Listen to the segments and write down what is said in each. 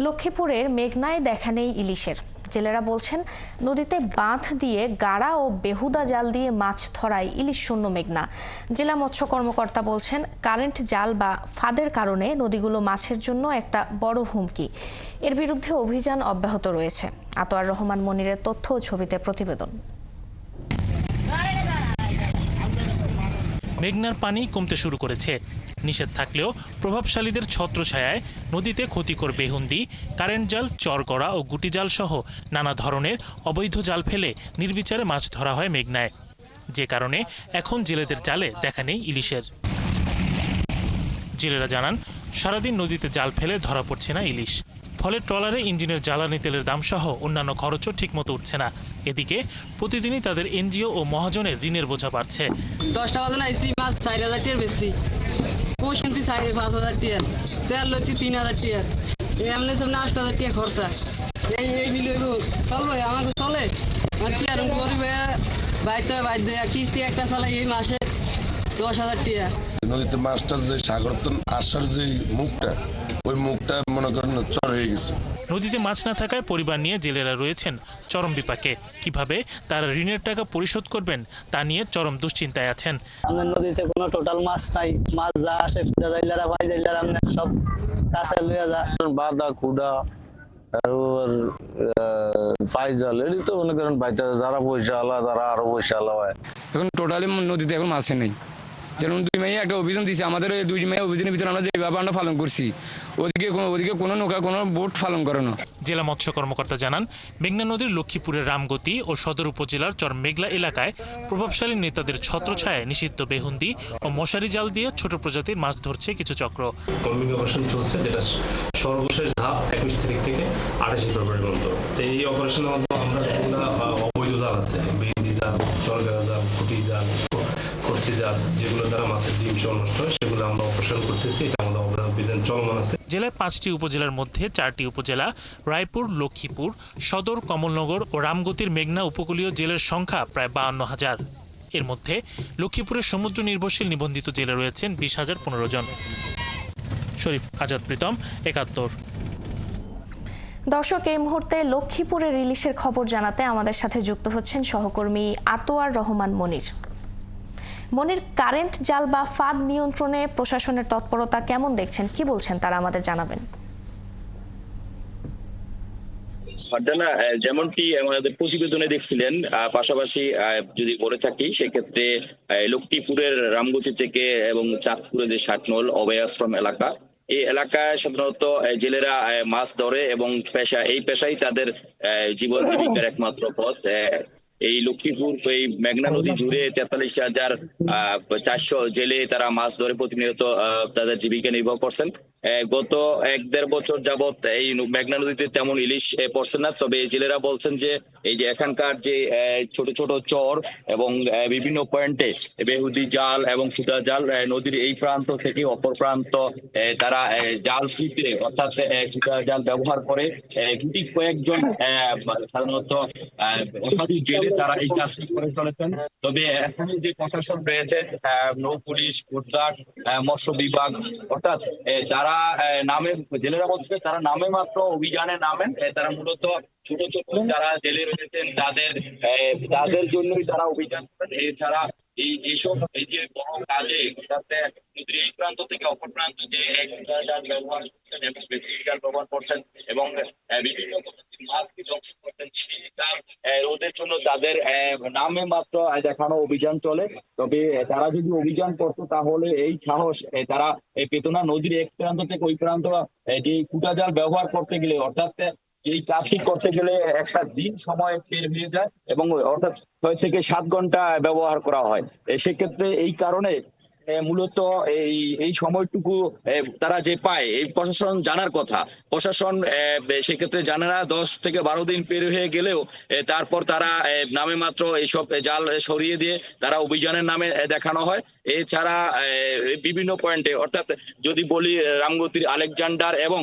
লক্ষ্মীপুরের মেঘনায় দেখা নেই ইলিশের। জেলেরা বলছেন নদীতে বাঁধ দিয়ে গাড়া ও বেহুদা জাল দিয়ে মাছ ধরায় ইলিশ শূন্য মেঘনা। জেলা মৎস্য কর্মকর্তা বলছেন কারেন্ট জাল বা ফাঁদের কারণে নদীগুলো মাছের জন্য একটা বড় হুমকি। এর বিরুদ্ধে অভিযান অব্যাহত রয়েছে। আতোয়ার রহমান মনিরের তথ্য ও ছবিতে প্রতিবেদন। মেঘনার পানি কমতে শুরু করেছে। নিষেধ থাকলেও প্রভাবশালীদের ছত্রছায়ায় নদীতে ক্ষতিকর বেহুন্দি, কারেন্ট জাল, চরগড়া ও গুটি জাল সহ নানা ধরনের অবৈধ জাল ফেলে নির্বিচারে মাছ ধরা হয় মেঘনায়, যে কারণে এখন জেলেদের জালে দেখা নেই ইলিশের। জেলেরা জানান সারাদিন নদীতে জাল ফেলে ধরা পড়ছে না ইলিশ, ফলে ট্রলারে ইঞ্জিনের জ্বালানি তেলের দাম সহ অন্যান্য খরচও ঠিকমতো উঠছে না। এদিকে প্রতিদিনই তাদের এনজিও ও মহাজনের ঋণের বোঝা বাড়ছে। 10 টাকা দাম আইসি মাছ 4000 টাকার বেশি, কোষ কিনছি 5000 টাকা, তেল লইছি 3000 টাকা, এমনি সব 8000 টাকা খরচা। এই মিলে চলবে, আমাকে চলে আর কি আর গরিব বাইতে বাইতে কিস্তি একটা চালাই এই মাসে 10,000 টাকা। নদীতে মাছটা যে সাগর আসার যে মুখটা, ওই মুখটা মনে করেন চর হয়ে গেছে। নদীতে মাছ না থাকায় পরিবার নিয়ে জেলেরা রয়েছেন চরম বিপাকে। কিভাবে তারা ঋণের টাকা পরিশোধ করবেন তা নিয়ে চরম দুশ্চিন্তায় আছেন। আমাদের নদীতে কোনো টোটাল মাছ নাই, মাছ যা আসে কুড়া যাইলারা ভাই যাইলারা আমরা সব কাছে লইয়া যা বাদা কুড়া আর ফাইজাল এটি তো মনে করেন বাইতে যারা পয়সা আলা তারা আরো পয়সা আলা হয়। এখন টোটালি নদীতে এখন মাছে নেই। যেমন 2 মাইয়া একটা অভিযান দিয়েছে, আমাদের ওই 2 মাইয়া অভিযানের ভিতরে আমরা যেভাবে আমরা পালন করছি, ওদিকে কোনো নৌকা কোনো বোট পালন করে না। জেলা মৎস্য কর্মকর্তা জানান মেঘনা নদীর লক্ষ্মীপুরের রামগতি ও সদর উপজেলার চরমেঘলা এলাকায় প্রভাবশালী নেতাদের ছত্রছায়ায় নিষিদ্ধ বেহুন্দি ও মশারি জাল দিয়ে ছোট প্রজাতির মাছ ধরছে কিছু চক্র। কম্বিং অপারেশন চলছে, যেটা সর্বশেষ ধাপ 21 তারিখ থেকে 28 ফেব্রুয়ারি পর্যন্ত। তো এই অপারেশনের মধ্যে আমরা যেগুলো অবৈধ জাল আছে, বেহুন্দি জাল, চরগেরা জাল, কুটি জাল, কচি জাল, যেগুলো দ্বারা মাছের ডিম সহ নষ্ট হয়, সেগুলো আমরা অপারেশন করতেছি। এটা আমাদের অভিযান চলমান আছে। জেলায় 5টি উপজেলার মধ্যে 4টি উপজেলা রায়পুর, লক্ষ্মীপুর, সদর, কমলনগর ও রামগতির মেঘনা উপকূলীয় জেলের সংখ্যা প্রায় 52,000। এর মধ্যে লক্ষ্মীপুরের সমুদ্র নির্ভরশীল নিবন্ধিত জেলে রয়েছেন 20,015 জন। শরীফ আজাদ প্রীতম, 71। দর্শক, এই মুহূর্তে লক্ষ্মীপুরের ইলিশের খবর জানাতে আমাদের সাথে যুক্ত হচ্ছেন সহকর্মী আতোয়ার রহমান মনির। মনির, কারেন্ট জাল বা ফাঁদ নিয়ন্ত্রণে প্রশাসনের তৎপরতা কেমন দেখছেন, কি বলছেন তারা আমাদের জানাবেন। যেমনটি আমাদের প্রতিবেদনে দেখছিলেন, পাশাপাশি যদি বলে থাকি সেক্ষেত্রে লক্ষ্মীপুরের রামগতি থেকে এবং চাঁদপুরের যে 60 নং অভয় আশ্রম এলাকা, এই এলাকায় সাধারণত জেলেরা মাছ ধরে এবং এই পেশাই তাদের জীবন জীবিকার একমাত্র পথ। এই লক্ষ্মীপুর এই মেঘনা নদী জুড়ে 43,400 জেলে তারা মাছ ধরে প্রতিনিয়ত তাদের জীবিকা নির্বাহ করছেন। গত 1-1.5 বছর যাবত এই মেঘনা নদীতে তেমন ইলিশ পড়ছে না। তবে জেলেরা বলছেন যে এই যে এখানকার যে ছোট ছোট চর এবং বিভিন্ন পয়েন্টে বেহুদি জাল এবং ফুটা জাল, নদীর এই প্রান্ত থেকে অপর প্রান্ত তারা জাল ফিতে অর্থাৎ ফুটা জাল ব্যবহার করে গুটি কয়েকজন সাধারণত অসাধু জেলে তারা এই কাজটি করে চলেছেন। তবে স্থানীয় যে প্রশাসন রয়েছে, নৌ পুলিশ, কোস্টগার্ড, মৎস্য বিভাগ, অর্থাৎ তারা নামে জেলেরা বলছে তারা নামে মাত্র অভিযানে নামেন। তারা মূলত ছোট ছোট যারা জেলে রয়েছেন তাদের জন্যই তারা অভিযান করেন। এছাড়া এইসব এই যে বড় কাজে নদীর এই প্রান্ত থেকে অপর প্রান্ত যে জাল ব্যবহার করছেন এবং জাল ব্যবহার করছেন এবং বিভিন্ন মাছকে ধ্বংস করছেন, সেই কাজ রোধের জন্য তাদের নামে মাত্র দেখানো অভিযান চলে। তবে তারা যদি অভিযান করতো তাহলে এই সাহস তারা পেত না। নদীর এক প্রান্ত থেকে ওই প্রান্ত যে কুটা জাল ব্যবহার করতে গেলে, অর্থাৎ এই কাজটি করতে গেলে একটা দিন সময় বের হয়ে যায় এবং অর্থাৎ 6 থেকে 7 ঘন্টা ব্যবহার করা হয়। সেক্ষেত্রে এই কারণে মূলত এই সময়টুকু তারা যে পায়, এই প্রশাসন জানার কথা। প্রশাসন সেক্ষেত্রে জানে না। 10 থেকে 12 দিন পের হয়ে গেলেও তারপর তারা নামে মাত্র এইসব জাল সরিয়ে দিয়ে তারা অভিযানের নামে দেখানো হয়। এছাড়া বিভিন্ন পয়েন্টে, অর্থাৎ যদি বলি রামগতির আলেকজান্ডার এবং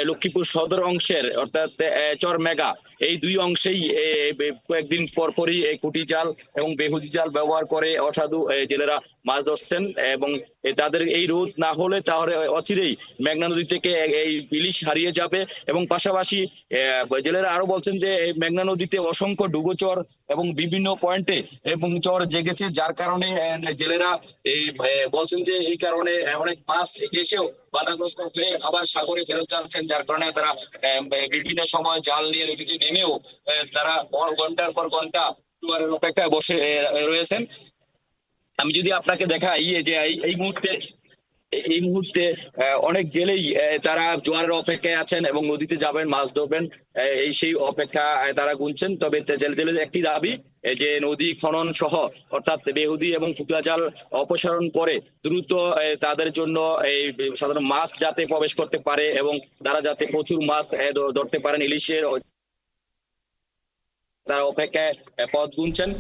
লক্ষ্মীপুর সদর অংশের অর্থাৎ চরমেঘা, এই 2 অংশেই কয়েকদিন পরপরই কুটি জাল এবং বেহুদি জাল ব্যবহার করে অসাধু জেলেরা মাছ ধরছেন। এবং তাদের এই রোধ না হলে তাহলে অচিরেই মেঘনা নদী থেকে এই ইলিশ হারিয়ে যাবে। এবং পাশাপাশি জেলেরা আরো বলছেন যে এই মেঘনা নদীতে অসংখ্য ডুবোচর এবং বিভিন্ন পয়েন্টে এবং চর জেগেছে, যার কারণে জেলেরা এই বলছেন যে এই কারণে অনেক মাছ এসেও বাধাগ্রস্ত হয়ে আবার সাগরে ফেরত যাচ্ছেন, যার কারণে তারা বিভিন্ন সময় জাল নিয়ে নদীতে নেমেও তারা ঘন্টার পর ঘন্টা জোয়ারের অপেক্ষায় বসে রয়েছেন। আমি যদি আপনাকে দেখাই যে এই মুহূর্তে অনেক জেলেই তারা জোয়ারের অপেক্ষায় আছেন এবং নদীতে যাবেন, মাছ ধরবেন, এই সেই অপেক্ষা তারা গুনছেন। তবে জেলেদের একটি দাবি যে নদী খনন সহ অর্থাৎ বেহুদি এবং ফুটুয়া জাল অপসারণ করে দ্রুত তাদের জন্য এই সাধারণ মাছ যাতে প্রবেশ করতে পারে এবং তারা যাতে প্রচুর মাছ ধরতে পারেন ইলিশের, তারা অপেক্ষায় পথ গুনছেন।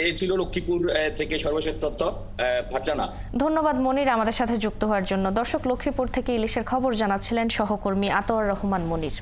এই ছিল লক্ষ্মীপুর থেকে সর্বশেষ তথ্য। ফারজানা, ধন্যবাদ মনির আমাদের সাথে যুক্ত হওয়ার জন্য। দর্শক, লক্ষ্মীপুর থেকে ইলিশের খবর জানাচ্ছিলেন সহকর্মী আতোয়ার রহমান মনির।